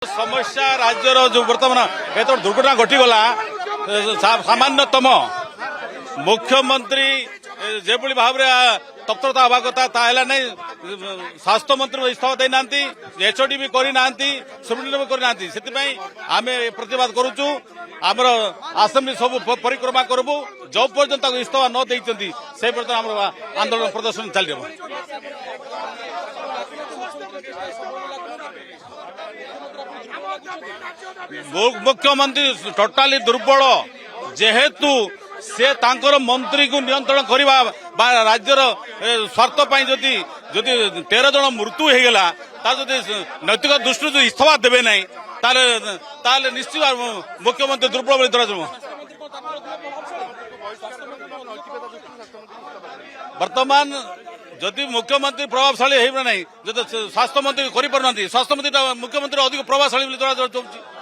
समस्या राज्यर जो बर्तमान एत दुर्घटना घटीगला सामान्यतम मुख्यमंत्री जो भाव तत्परता हवा कथा नहीं स्वास्थ्य मंत्री इस्तीफा देना एचओडी भी करना सुप्रीमकोर्ट भी करना से आम प्रतिवाद करुचु आमर आसेम्बली सब परिक्रमा करबू जो पर्यटन इस्तीफा न देती से पर्यटन आम आंदोलन प्रदर्शन चल मुख्यमंत्री टोटाली दुर्बल जेहेतु से तांकर मंत्री को नियंत्रण करवा राज्यर स्वार्थ जदि 13 जन मृत्यु हो गला नैतिक दृष्टि जो इस्तीफा देवे ना ताले निश्चित मुख्यमंत्री दुर्बल बोली धरा वर्तमान जदि मुख्यमंत्री प्रभावशाली हो ना जब स्वास्थ्य मंत्री कर स्वास्थ्य मंत्री मुख्यमंत्री अधिक प्रभावशाली धरा